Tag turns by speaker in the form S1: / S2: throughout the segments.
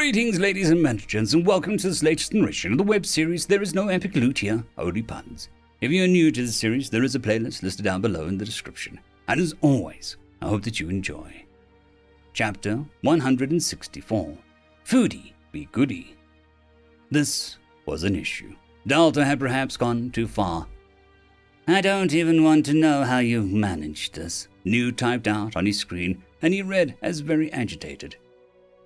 S1: Greetings, ladies and gents, and welcome to this latest narration of the web series There Is No Epic Loot Here, Only Puns. If you're new to the series, there is a playlist listed down below in the description. And as always, I hope that you enjoy. Chapter 164. Foodie Be Goodie. This was an issue. Delta had perhaps gone too far. I don't even want to know how you managed this. New typed out on his screen, and he read as very agitated.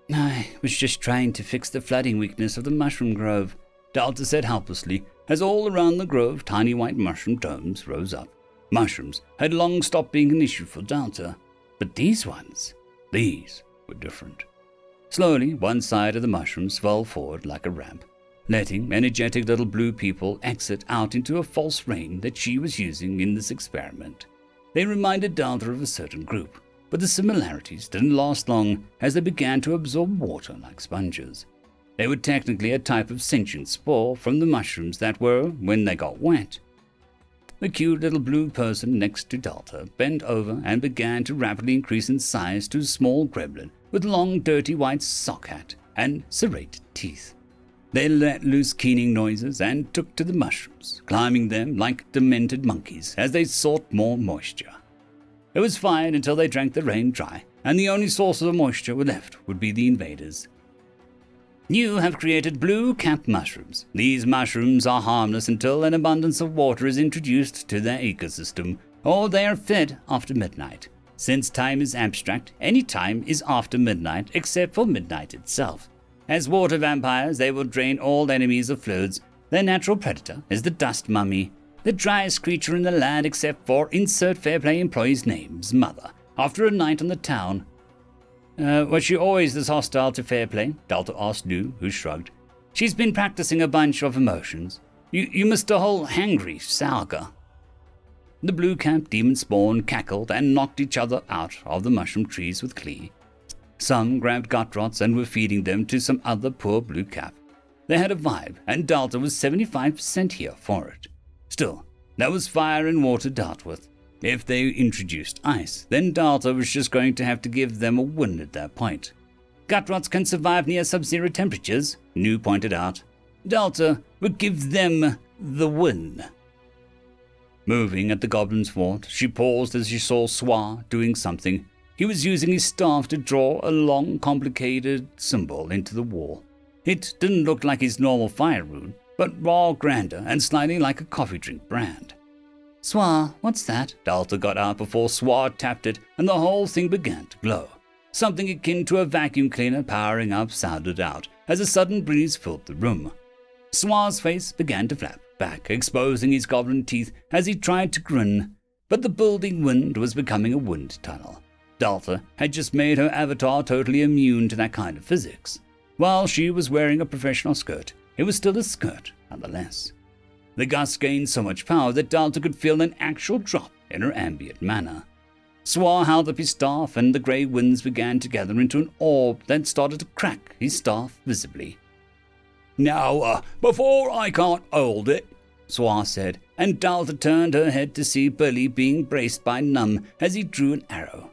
S1: I was just trying to fix the flooding weakness of the mushroom grove, Delta said helplessly, as all around the grove tiny white mushroom domes rose up. Mushrooms had long stopped being an issue for Delta, but these were different. Slowly, one side of the mushrooms fell forward like a ramp, letting energetic little blue people exit out into a false rain that she was using in this experiment. They reminded Delta of a certain group, but the similarities didn't last long as they began to absorb water like sponges. They were technically a type of sentient spore from the mushrooms that were, when they got wet. The cute little blue person next to Delta bent over and began to rapidly increase in size to a small gremlin with long dirty white sock hat and serrated teeth. They let loose keening noises and took to the mushrooms, climbing them like demented monkeys as they sought more moisture. It was fine until they drank the rain dry, and the only sources of moisture were left would be the invaders. You have created blue cap mushrooms. These mushrooms are harmless until an abundance of water is introduced to their ecosystem, or they are fed after midnight. Since time is abstract, any time is after midnight except for midnight itself. As water vampires, they will drain all enemies of fluids. Their natural predator is the dust mummy, the driest creature in the land except for insert Fairplay employee's name's mother, after a night on the town. Was she always this hostile to Fairplay? Delta asked Lou, who shrugged. She's been practicing a bunch of emotions. You missed a whole hangry saga. The blue-capped demon spawn cackled and knocked each other out of the mushroom trees with glee. Some grabbed gut rots and were feeding them to some other poor blue cap. They had a vibe, and Delta was 75% here for it. Still, that was fire and water dealt with. If they introduced ice, then Delta was just going to have to give them a win at that point. Gut rots can survive near sub-zero temperatures, New pointed out. Delta would give them the win. Moving at the goblin's fort, she paused as she saw Swa doing something. He was using his staff to draw a long, complicated symbol into the wall. It didn't look like his normal fire rune, but far grander and slightly like a coffee drink brand. Swa, what's that? Delta got out before Swa tapped it, and the whole thing began to glow. Something akin to a vacuum cleaner powering up sounded out as a sudden breeze filled the room. Swa's face began to flap back, exposing his goblin teeth as he tried to grin, but the building wind was becoming a wind tunnel. Delta had just made her avatar totally immune to that kind of physics. While she was wearing a professional skirt, it was still a skirt, nonetheless. The gust gained so much power that Delta could feel an actual drop in her ambient mana. Swa held up his staff, and the grey winds began to gather into an orb that started to crack his staff visibly. Now, before I can't hold it, Swa said, and Delta turned her head to see Billy being braced by Num as he drew an arrow.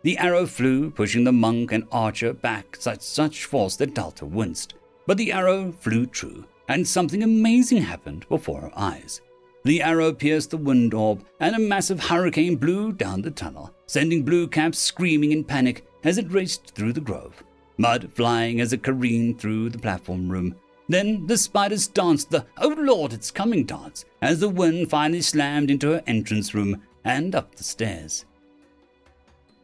S1: The arrow flew, pushing the monk and archer back with such force that Delta winced. But the arrow flew true, and something amazing happened before her eyes. The arrow pierced the wind orb, and a massive hurricane blew down the tunnel, sending Blue Cap screaming in panic as it raced through the grove, mud flying as it careened through the platform room. Then the spiders danced the "Oh Lord, it's coming" dance as the wind finally slammed into her entrance room and up the stairs.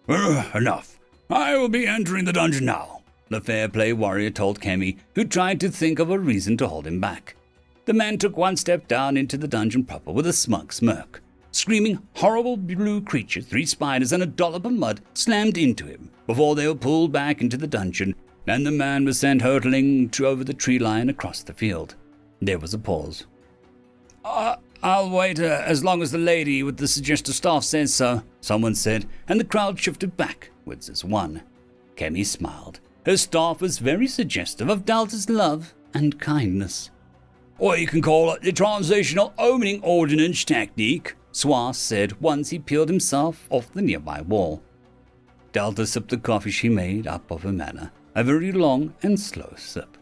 S1: Enough. I will be entering the dungeon now, the fair play warrior told Kemi, who tried to think of a reason to hold him back. The man took one step down into the dungeon proper with a smug smirk. Screaming horrible blue creatures, 3 spiders, and a dollop of mud slammed into him before they were pulled back into the dungeon, and the man was sent hurtling over the tree line across the field. There was a pause. I'll wait as long as the lady with the suggestive staff says so, someone said, and the crowd shifted backwards as one. Kemi smiled. Her staff was very suggestive of Delta's love and kindness. Or you can call it the transitional opening ordnance technique, Swa said once he peeled himself off the nearby wall. Delta sipped the coffee she made up of her manner, a very long and slow sip.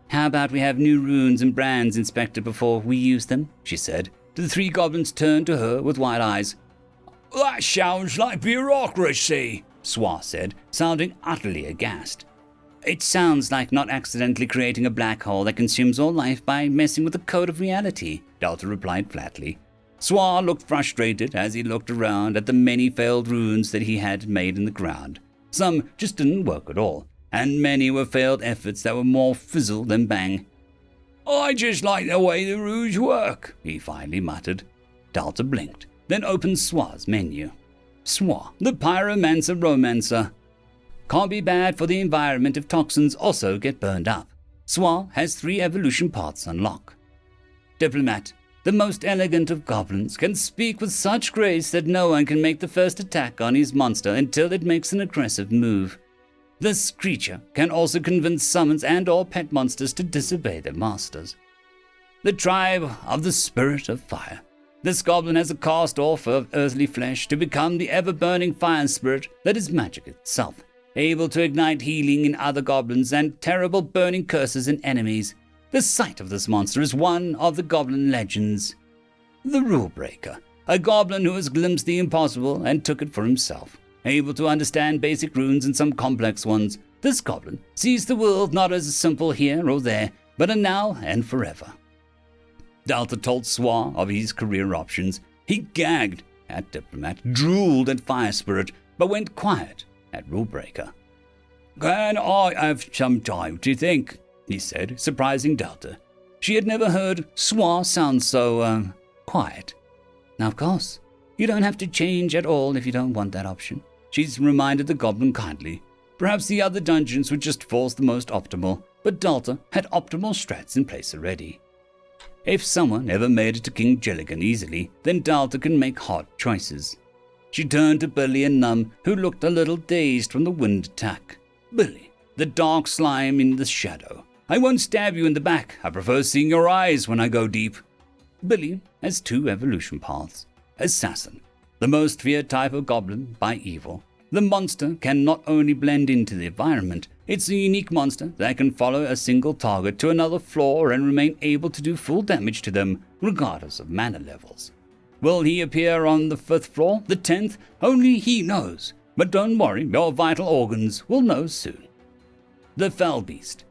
S1: "How about we have new runes and brands inspected before we use them?" she said. The three goblins turned to her with wide eyes. "That sounds like bureaucracy," Swa said, sounding utterly aghast. "It sounds like not accidentally creating a black hole that consumes all life by messing with the code of reality," Delta replied flatly. Swa looked frustrated as he looked around at the many failed runes that he had made in the ground. Some just didn't work at all, and many were failed efforts that were more fizzle than bang. "I just like the way the runes work," he finally muttered. Delta blinked, then opened Swa's menu. Swa, the pyromancer romancer. Can't be bad for the environment if toxins also get burned up. Swa has 3 evolution paths on lock. Diplomat, the most elegant of goblins, can speak with such grace that no one can make the first attack on his monster until it makes an aggressive move. This creature can also convince summons and or pet monsters to disobey their masters. The tribe of the Spirit of Fire. This goblin has a cast off of earthly flesh to become the ever-burning fire spirit that is magic itself, able to ignite healing in other goblins and terrible burning curses in enemies. The sight of this monster is one of the goblin legends. The Rule Breaker, a goblin who has glimpsed the impossible and took it for himself. Able to understand basic runes and some complex ones, this goblin sees the world not as a simple here or there, but a now and forever. Delta told Swa of his career options. He gagged at Diplomat, drooled at Fire Spirit, but went quiet at Rule Breaker. "Can I have some time to think?" he said, surprising Delta. She had never heard Swa sound so, quiet. "Now, of course, you don't have to change at all if you don't want that option," she's reminded the goblin kindly. Perhaps the other dungeons would just force the most optimal, but Delta had optimal strats in place already. If someone ever made it to King Jelligan easily, then Delta can make hard choices. She turned to Billy and Num, who looked a little dazed from the wind attack. "Billy, the dark slime in the shadow. I won't stab you in the back. I prefer seeing your eyes when I go deep." Billy has 2 evolution paths. Assassin, the most feared type of goblin by evil. The monster can not only blend into the environment, it's a unique monster that can follow a single target to another floor and remain able to do full damage to them, regardless of mana levels. Will he appear on the 5th floor, the 10th? Only he knows. But don't worry, your vital organs will know soon. The Fell Beast,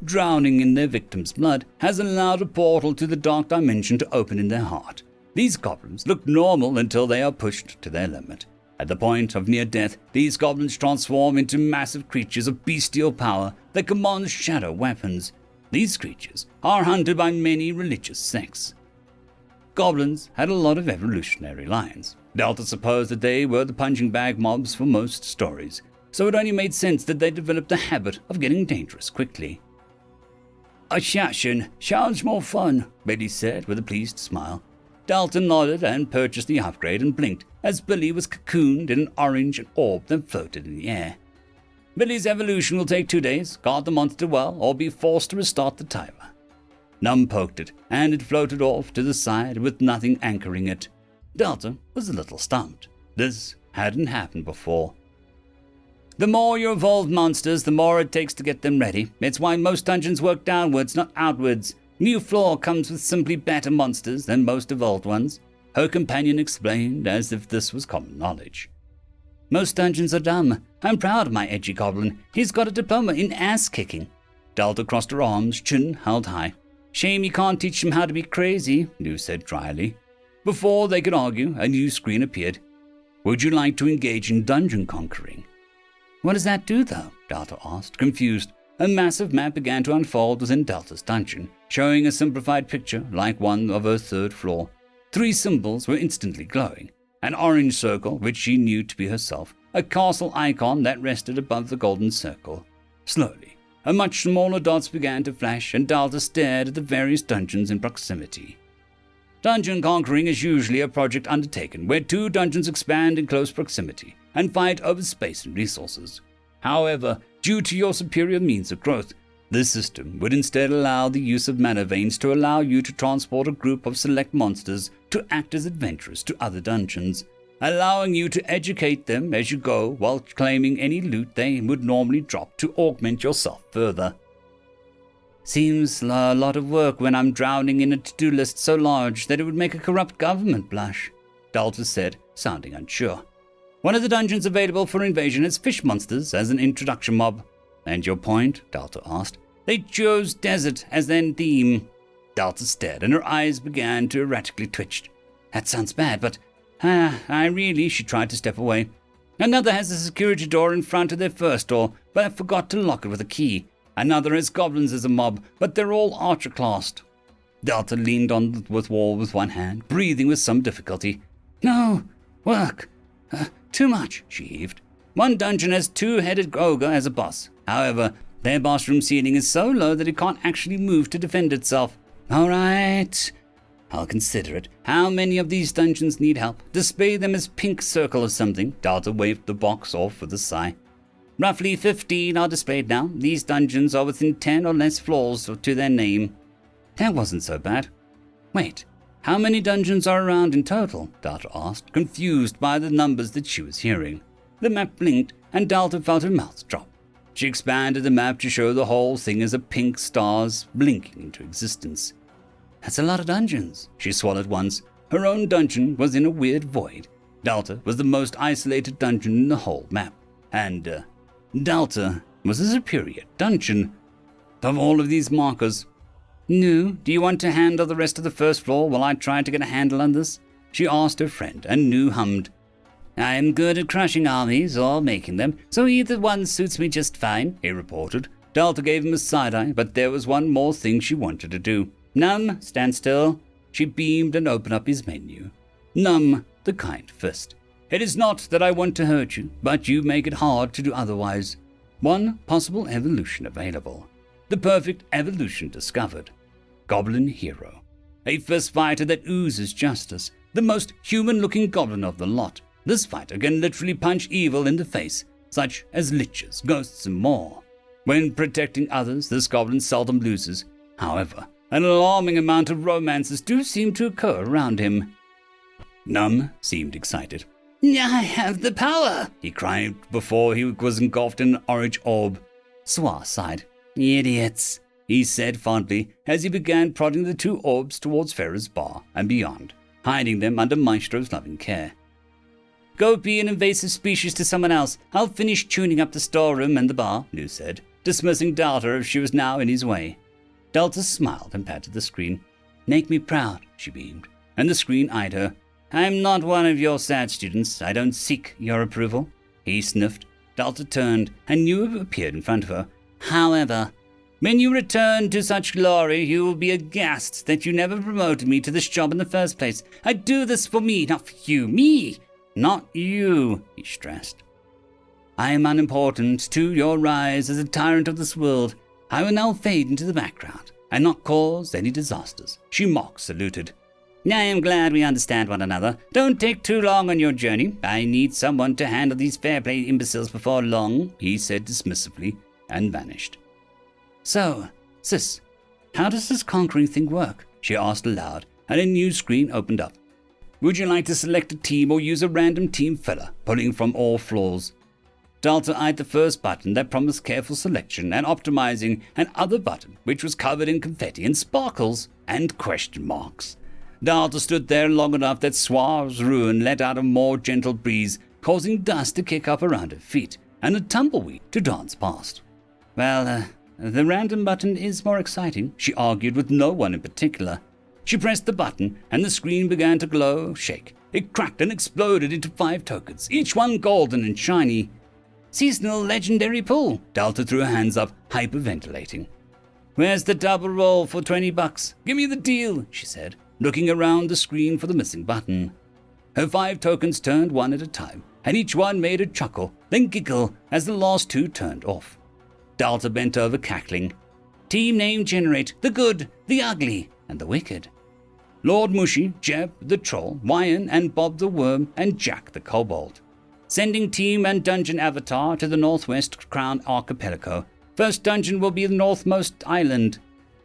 S1: drowning in their victim's blood, has allowed a portal to the dark dimension to open in their heart. These goblins look normal until they are pushed to their limit. At the point of near death, these goblins transform into massive creatures of bestial power that command shadow weapons. These creatures are hunted by many religious sects. Goblins had a lot of evolutionary lines. Delta supposed that they were the punching bag mobs for most stories, so it only made sense that they developed a habit of getting dangerous quickly. "Assassin sounds more fun," Billy said with a pleased smile. Delta nodded and purchased the upgrade and blinked as Billy was cocooned in an orange orb that floated in the air. Billy's evolution will take 2 days, guard the monster well, or be forced to restart the timer. Num poked it, and it floated off to the side with nothing anchoring it. Delta was a little stumped. This hadn't happened before. The more you evolve monsters, the more it takes to get them ready. It's why most dungeons work downwards, not outwards. New floor comes with simply better monsters than most evolved ones, her companion explained as if this was common knowledge. "Most dungeons are dumb. I'm proud of my edgy goblin. He's got a diploma in ass-kicking." Delta crossed her arms, chin held high. "Shame you can't teach him how to be crazy," Lou said dryly. Before they could argue, a new screen appeared. "Would you like to engage in dungeon conquering?" "What does that do, though?" Delta asked, confused. A massive map began to unfold within Delta's dungeon, showing a simplified picture like one of her 3rd floor. 3 symbols were instantly glowing. An orange circle, which she knew to be herself, a castle icon that rested above the golden circle. Slowly, a much smaller dots began to flash, and Delta stared at the various dungeons in proximity. Dungeon conquering is usually a project undertaken where 2 dungeons expand in close proximity and fight over space and resources. However, due to your superior means of growth, this system would instead allow the use of mana veins to allow you to transport a group of select monsters to act as adventurers to other dungeons. allowing you to educate them as you go while claiming any loot they would normally drop to augment yourself further. Seems a lot of work when I'm drowning in a to-do list so large that it would make a corrupt government blush, Dalta said, sounding unsure. One of the dungeons available for invasion has fish monsters as an introduction mob. And your point? Dalta asked. They chose desert as their theme. Dalta stared and her eyes began to erratically twitch. That sounds bad, but she tried to step away. Another has a security door in front of their first door, but I forgot to lock it with a key. Another has goblins as a mob, but they're all archer-classed. Dalta leaned on the wall with one hand, breathing with some difficulty. No, work. Too much, she heaved. One dungeon has two-headed ogre as a boss. However, their boss room ceiling is so low that it can't actually move to defend itself. All right, I'll consider it. How many of these dungeons need help? Display them as pink circle or something. Dalta waved the box off with a sigh. Roughly 15 are displayed now. These dungeons are within 10 or less floors to their name. That wasn't so bad. Wait, how many dungeons are around in total? Dalta asked, confused by the numbers that she was hearing. The map blinked, and Dalta felt her mouth drop. She expanded the map to show the whole thing as a pink stars blinking into existence. That's a lot of dungeons, she swallowed once. Her own dungeon was in a weird void. Dalta was the most isolated dungeon in the whole map. And, Dalta was a superior dungeon. Of all of these markers. Nu, do you want to handle the rest of the first floor while I try to get a handle on this? She asked her friend, and Nu hummed. I am good at crushing armies or making them, so either one suits me just fine, he reported. Dalta gave him a side-eye, but there was one more thing she wanted to do. Num, stand still. She beamed and opened up his menu. Num, the kind fist. It is not that I want to hurt you, but you make it hard to do otherwise. One possible evolution available. The perfect evolution discovered. Goblin Hero. A fist fighter that oozes justice. The most human-looking goblin of the lot. This fighter can literally punch evil in the face, such as liches, ghosts, and more. When protecting others, this goblin seldom loses. However, an alarming amount of romances do seem to occur around him. Num seemed excited. I have the power, he cried before he was engulfed in an orange orb. Swar sighed. Idiots, he said fondly as he began prodding the two orbs towards Farah's bar and beyond, hiding them under Maestro's loving care. Go be an invasive species to someone else. I'll finish tuning up the storeroom and the bar, Nu said, dismissing Dalta if she was now in his way. Dalta smiled and patted the screen. Make me proud, she beamed, and the screen eyed her. I'm not one of your sad students. I don't seek your approval. He sniffed. Dalta turned, and Nu appeared in front of her. However, when you return to such glory, you will be aghast that you never promoted me to this job in the first place. I do this for me, not for you. Me, not you, he stressed. I am unimportant to your rise as a tyrant of this world. I will now fade into the background and not cause any disasters. She mock saluted. I am glad we understand one another. Don't take too long on your journey. I need someone to handle these fair play imbeciles before long, he said dismissively, and vanished. So, sis, how does this conquering thing work? She asked aloud, and a new screen opened up. Would you like to select a team or use a random team filler, pulling from all floors? Dalta eyed the first button that promised careful selection and optimizing, and other button which was covered in confetti and sparkles and question marks. Dalta stood there long enough that Suave's ruin let out a more gentle breeze, causing dust to kick up around her feet and a tumbleweed to dance past. Well, the random button is more exciting, she argued with no one in particular. She pressed the button and the screen began to glow, shake. It cracked and exploded into 5 tokens, each one golden and shiny. Seasonal legendary pull. Dalta threw her hands up, hyperventilating. Where's the double roll for $20? Give me the deal, she said, looking around the screen for the missing button. Her 5 tokens turned one at a time, and each one made her chuckle, then giggle as the last 2 turned off. Dalta bent over cackling. Team name generate, the good, the ugly, and the wicked. Lord Mushy, Jeb the Troll, Wyan and Bob the Worm, and Jack the Kobold. Sending team and dungeon avatar to the Northwest Crown Archipelago. First dungeon will be the northmost island.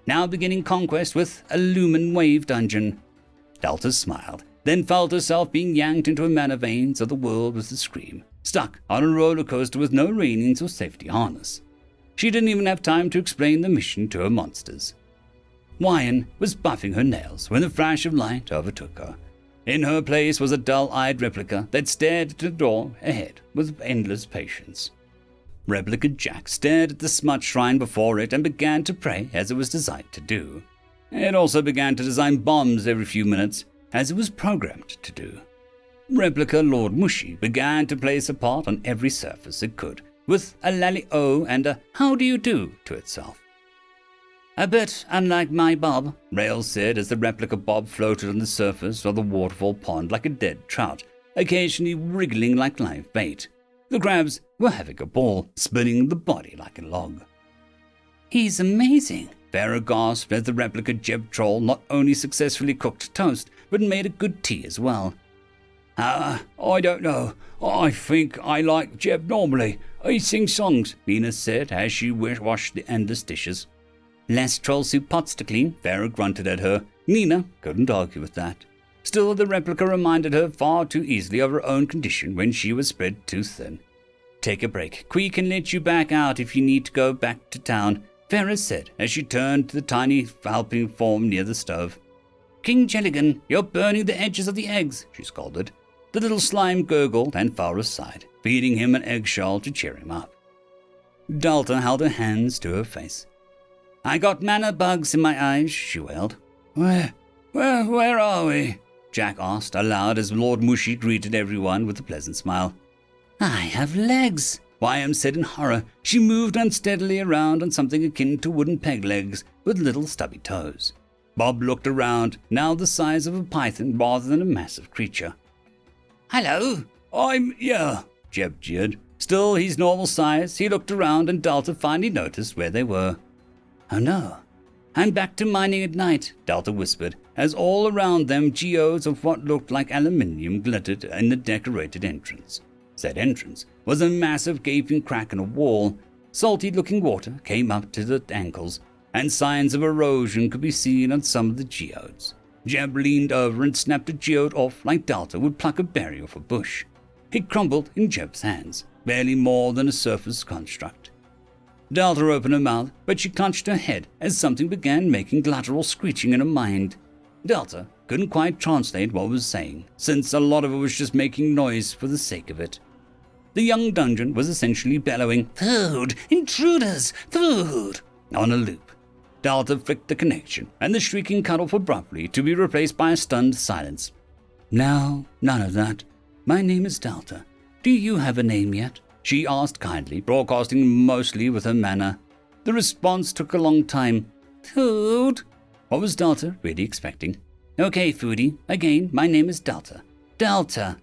S1: Now beginning conquest with a Lumen Wave dungeon. Dalta smiled, then felt herself being yanked into a mana veins of the world with a scream, stuck on a roller coaster with no railings or safety harness. She didn't even have time to explain the mission to her monsters. Wyan was buffing her nails when the flash of light overtook her. In her place was a dull-eyed replica that stared at the door ahead with endless patience. Replica Jack stared at the smut shrine before it and began to pray as it was designed to do. It also began to design bombs every few minutes, as it was programmed to do. Replica Lord Mushy began to place a part on every surface it could, with a lally-o and a how do you do to itself. A bit unlike my Bob, Rail said as the replica Bob floated on the surface of the waterfall pond like a dead trout, occasionally wriggling like live bait. The crabs were having a ball, spinning the body like a log. He's amazing, Farah gasped as the replica Jeb Troll not only successfully cooked toast, but made a good tea as well. I don't know. I think I like Jeb normally. He sings songs, Venus said as she washed the endless dishes. Less troll soup pots to clean, Farah grunted at her. Nina couldn't argue with that. Still, the replica reminded her far too easily of her own condition when she was spread too thin. Take a break. Quee can let you back out if you need to go back to town, Farah said as she turned to the tiny helping form near the stove. King Jelligan, you're burning the edges of the eggs, she scolded. The little slime gurgled and fell aside, feeding him an eggshell to cheer him up. Dalta held her hands to her face. I got mana bugs in my eyes, she wailed. Where are we? Jack asked aloud as Lord Mushy greeted everyone with a pleasant smile. I have legs, Wyan said in horror. She moved unsteadily around on something akin to wooden peg legs with little stubby toes. Bob looked around, now the size of a python rather than a massive creature. Hello, I'm here, Jeb jeered. Still his normal size, he looked around and Dalta finally noticed where they were. Oh no, I'm back to mining at night, Dalta whispered, as all around them geodes of what looked like aluminium glittered in the decorated entrance. Said entrance was a massive gaping crack in a wall. Salty-looking water came up to the ankles, and signs of erosion could be seen on some of the geodes. Jeb leaned over and snapped a geode off like Dalta would pluck a berry off a bush. It crumbled in Jeb's hands, barely more than a surface construct. Dalta opened her mouth, but she clenched her head as something began making guttural screeching in her mind. Dalta couldn't quite translate what it was saying, since a lot of it was just making noise for the sake of it. The young dungeon was essentially bellowing, "Food! Intruders! Food!" on a loop. Dalta flicked the connection, and the shrieking cut off abruptly to be replaced by a stunned silence. No, none of that. My name is Dalta. Do you have a name yet? She asked kindly, broadcasting mostly with her manner. The response took a long time. Food? What was Dalta really expecting? Okay, foodie. Again, my name is Dalta. Dalta,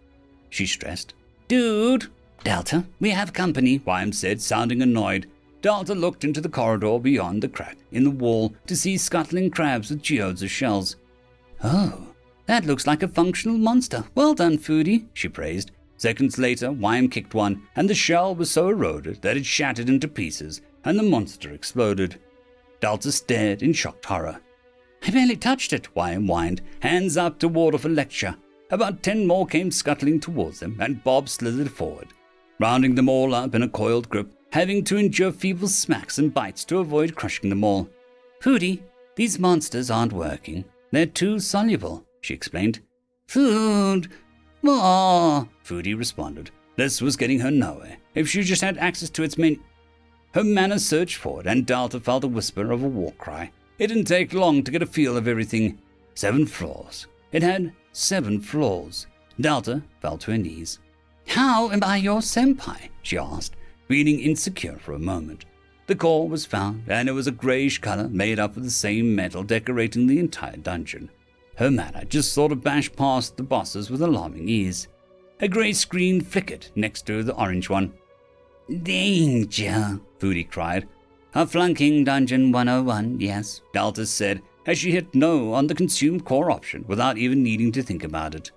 S1: she stressed. Dude! Dalta, we have company, Wyan said, sounding annoyed. Dalta looked into the corridor beyond the crack in the wall to see scuttling crabs with geodes of shells. Oh, that looks like a functional monster. Well done, foodie, she praised. Seconds later, Wyan kicked one, and the shell was so eroded that it shattered into pieces, and the monster exploded. Dalta stared in shocked horror. I barely touched it, Wyan whined, hands up to ward off a lecture. About 10 more came scuttling towards them, and Bob slithered forward, rounding them all up in a coiled grip, having to endure feeble smacks and bites to avoid crushing them all. Foodie, these monsters aren't working. They're too soluble, she explained. Food! More! Foodie responded. This was getting her nowhere. If she just had access to its menu. Her manner surged forward, and Dalta felt a whisper of a war cry. It didn't take long to get a feel of everything. 7 floors. It had 7 floors. Dalta fell to her knees. How am I your senpai? She asked, feeling insecure for a moment. The core was found, and it was a greyish color made up of the same metal decorating the entire dungeon. Her mana just sort of bashed past the bosses with alarming ease. A grey screen flickered next to the orange one. Danger, Foodie cried. A flunking Dungeon 101, yes, Dalta said, as she hit no on the consume core option without even needing to think about it.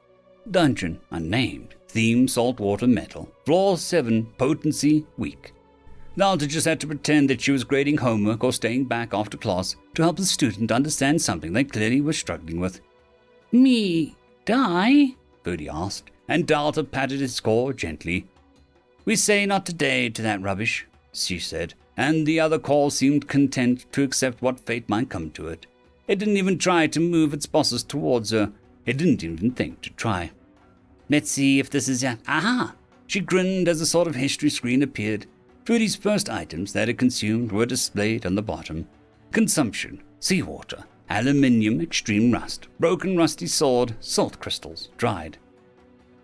S1: Dungeon, unnamed, theme saltwater metal, floor 7, potency, weak. Dalta just had to pretend that she was grading homework or staying back after class to help the student understand something they clearly were struggling with. Me, Die? Foodie asked, and Delta patted his paw gently. We say not today to that rubbish, she said, and the other call seemed content to accept what fate might come to it. It didn't even try to move its bosses towards her. It didn't even think to try. Let's see if this is Aha! She grinned as a sort of history screen appeared. Foodie's first items that it consumed were displayed on the bottom. Consumption, seawater, aluminium, extreme rust, broken rusty sword, salt crystals, dried.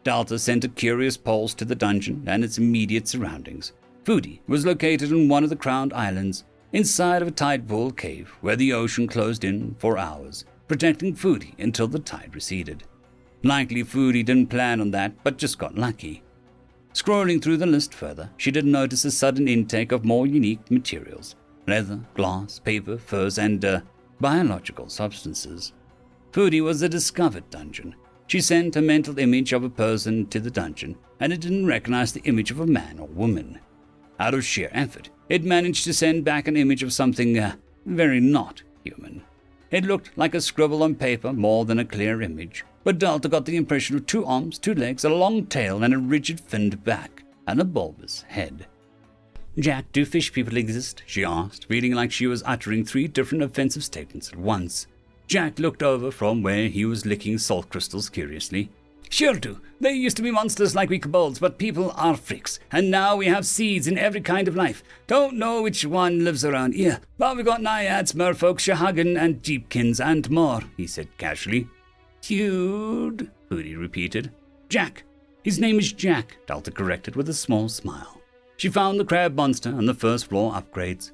S1: Delta sent a curious pulse to the dungeon and its immediate surroundings. Foodie was located on one of the crowned islands, inside of a tide pool cave where the ocean closed in for hours, protecting Foodie until the tide receded. Likely Foodie didn't plan on that, but just got lucky. Scrolling through the list further, she did notice a sudden intake of more unique materials: leather, glass, paper, furs, and biological substances. Foodie was a discovered dungeon. She sent a mental image of a person to the dungeon, and it didn't recognize the image of a man or woman. Out of sheer effort, it managed to send back an image of something very not human. It looked like a scribble on paper more than a clear image, but Delta got the impression of 2 arms, 2 legs, a long tail, and a rigid finned back, and a bulbous head. Jack, do fish people exist? She asked, feeling like she was uttering 3 different offensive statements at once. Jack looked over from where he was licking salt crystals curiously. Sure do. They used to be monsters like we kobolds, but people are freaks, and now we have seeds in every kind of life. Don't know which one lives around here, but we got naiads, merfolk, shahagan, and jeepkins, and more, he said casually. Cute, Foodie repeated. Jack. His name is Jack, Delta corrected with a small smile. She found the crab monster on the first floor upgrades.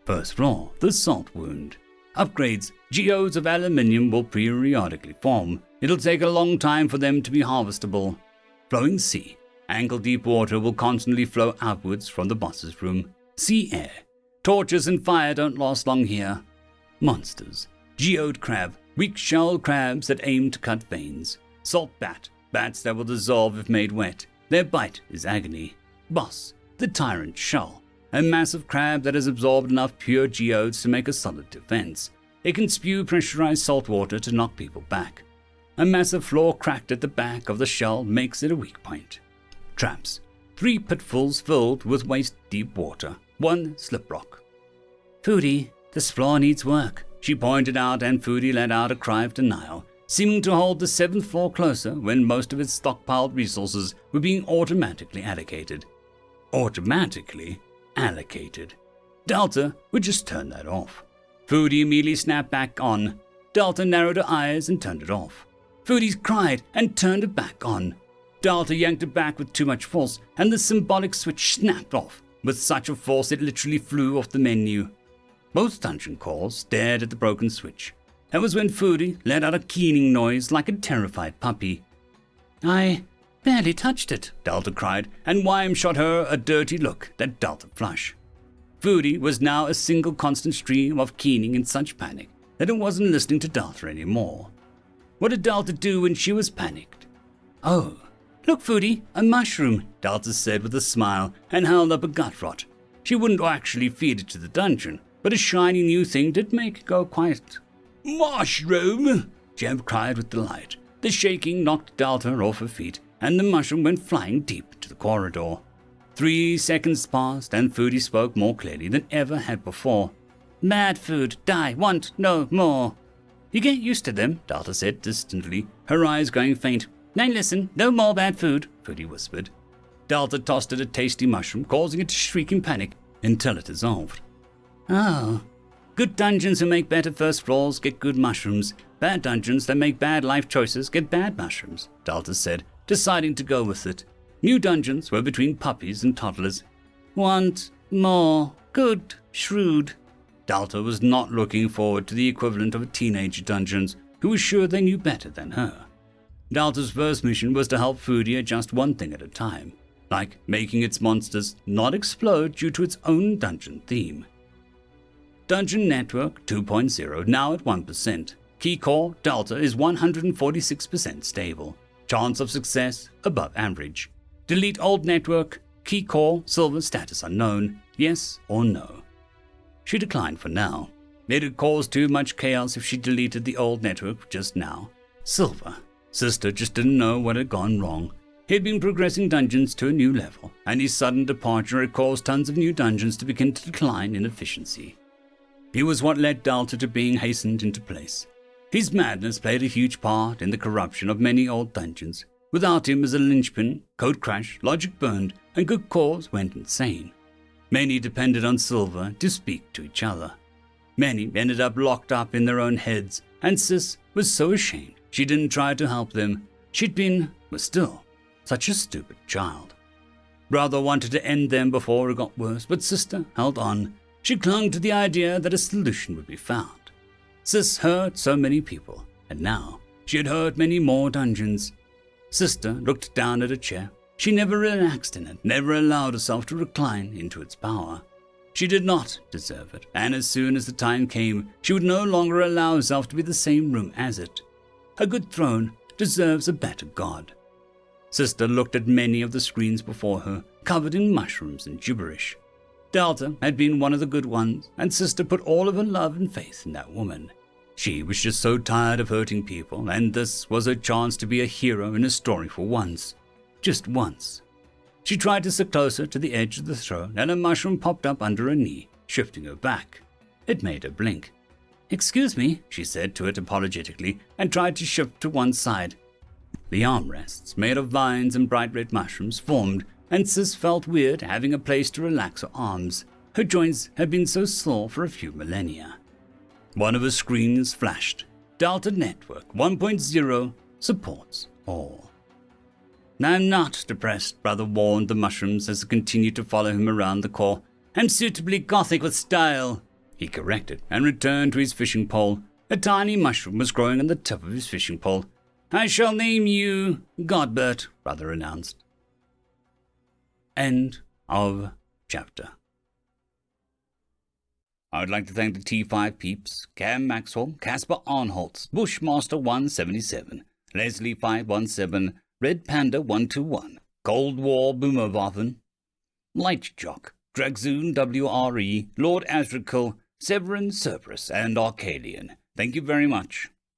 S1: First floor, the salt wound. Upgrades, geodes of aluminium will periodically form. It'll take a long time for them to be harvestable. Flowing sea. Ankle-deep water will constantly flow outwards from the boss's room. Sea air. Torches and fire don't last long here. Monsters. Geode crab. Weak-shelled crabs that aim to cut veins. Salt bat. Bats that will dissolve if made wet. Their bite is agony. Boss. The tyrant shell. A massive crab that has absorbed enough pure geodes to make a solid defense. It can spew pressurized salt water to knock people back. A massive flaw cracked at the back of the shell makes it a weak point. Traps. 3 pitfalls filled with waist-deep water. 1 slip rock. Foodie, this floor needs work, she pointed out, and Foodie let out a cry of denial, seeming to hold the 7th floor closer when most of its stockpiled resources were being automatically allocated. Automatically allocated. Delta would just turn that off. Foodie immediately snapped back on. Delta narrowed her eyes and turned it off. Foodie cried and turned it back on. Delta yanked it back with too much force, and the symbolic switch snapped off with such a force it literally flew off the menu. Both dungeon calls stared at the broken switch. That was when Foodie let out a keening noise like a terrified puppy. I barely touched it, Delta cried, and Wyam shot her a dirty look that Delta flush. Foodie was now a single constant stream of keening in such panic that it wasn't listening to Delta anymore. What did Delta do when she was panicked? Oh, look, Foodie, a mushroom, Delta said with a smile and held up a gut rot. She wouldn't actually feed it to the dungeon, but a shiny new thing did make it go quiet. Mushroom! Jeb cried with delight. The shaking knocked Delta off her feet, and the mushroom went flying deep into the corridor. 3 seconds passed, and Foodie spoke more clearly than ever had before. Mad food, die, want no more. You get used to them, Delta said distantly, her eyes going faint. Now listen, no more bad food, Foodie whispered. Delta tossed it a tasty mushroom, causing it to shriek in panic until it dissolved. Oh, good dungeons who make better first floors get good mushrooms. Bad dungeons that make bad life choices get bad mushrooms, Delta said, deciding to go with it. New dungeons were between puppies and toddlers. Want more. Good. Shrewd. Delta was not looking forward to the equivalent of a teenager dungeons who was sure they knew better than her. Delta's first mission was to help Foodie adjust one thing at a time, like making its monsters not explode due to its own dungeon theme. Dungeon Network 2.0 now at 1%. Key core Delta is 146% stable. Chance of success above average. Delete old network. Key core silver status unknown. Yes or no. She declined for now. It would cause too much chaos if she deleted the old network just now. Silver. Sister just didn't know what had gone wrong. He had been progressing dungeons to a new level, and his sudden departure had caused tons of new dungeons to begin to decline in efficiency. He was what led Delta to being hastened into place. His madness played a huge part in the corruption of many old dungeons. Without him as a linchpin, code crashed, logic burned, and good cause went insane. Many depended on Silver to speak to each other. Many ended up locked up in their own heads, and Sis was so ashamed she didn't try to help them. Was still, such a stupid child. Brother wanted to end them before it got worse, but Sister held on. She clung to the idea that a solution would be found. Sis hurt so many people, and now she had hurt many more dungeons. Sister looked down at her chair. She never relaxed in it, never allowed herself to recline into its power. She did not deserve it, and as soon as the time came, she would no longer allow herself to be the same room as it. A good throne deserves a better god. Sister looked at many of the screens before her, covered in mushrooms and gibberish. Delta had been one of the good ones, and Sister put all of her love and faith in that woman. She was just so tired of hurting people, and this was her chance to be a hero in a story for once. Just once. She tried to sit closer to the edge of the throne, and a mushroom popped up under her knee, shifting her back. It made her blink. "Excuse me," she said to it apologetically, and tried to shift to one side. The armrests, made of vines and bright red mushrooms, formed, and Sis felt weird having a place to relax her arms. Her joints had been so sore for a few millennia. One of her screens flashed. Delta Network 1.0 supports all. "I'm not depressed," Brother warned the mushrooms as they continued to follow him around the core. "I'm suitably gothic with style," he corrected, and returned to his fishing pole. A tiny mushroom was growing on the tip of his fishing pole. "I shall name you Godbert," Brother announced. End of chapter. I would like to thank the T5 peeps, Cam Maxwell, Casper Arnholtz, Bushmaster 177, Leslie 517, Red Panda 121, Cold War Boomerwaffen, Lightjock, Dragzoon WRE, Lord Azrakul, Severin Cerberus, and Arcadian. Thank you very much.